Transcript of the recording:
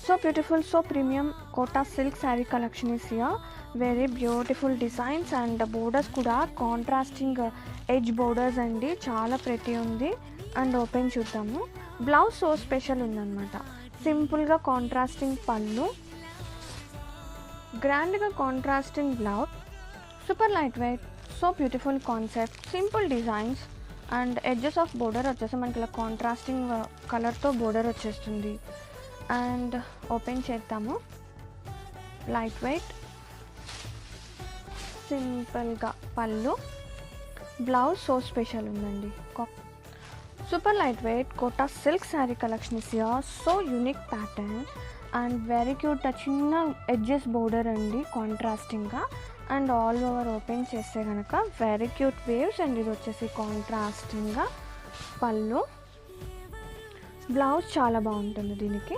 So beautiful, so premium Kota silk saree collection is here. Very beautiful designs and the borders kuda contrasting edge borders andi chaala pretty undi. And open chudamu. Blouse so special undannamata. Simple ga contrasting pallu, grand ga contrasting blouse, super lightweight, so beautiful concept, simple designs and edges of border వచ్చేసి మనకి ఇలా contrasting కలర్తో border వచ్చేస్తుంది. And open చేద్దాము. Light weight సింపుల్గా పళ్ళు, blouse so special ఉందండి. Super light weight Kota silk sari collection is here. So unique pattern and very cute చిన్న ఎడ్జెస్ బోర్డర్ అండి కాంట్రాస్టింగ్గా. అండ్ ఆల్ ఓవర్ ఓపెన్ చేస్తే కనుక వెరీ క్యూట్ వేవ్స్ అండ్ ఇది వచ్చేసి కాంట్రాస్టింగ్గా పళ్ళు, బ్లౌజ్ చాలా బాగుంటుంది దీనికి.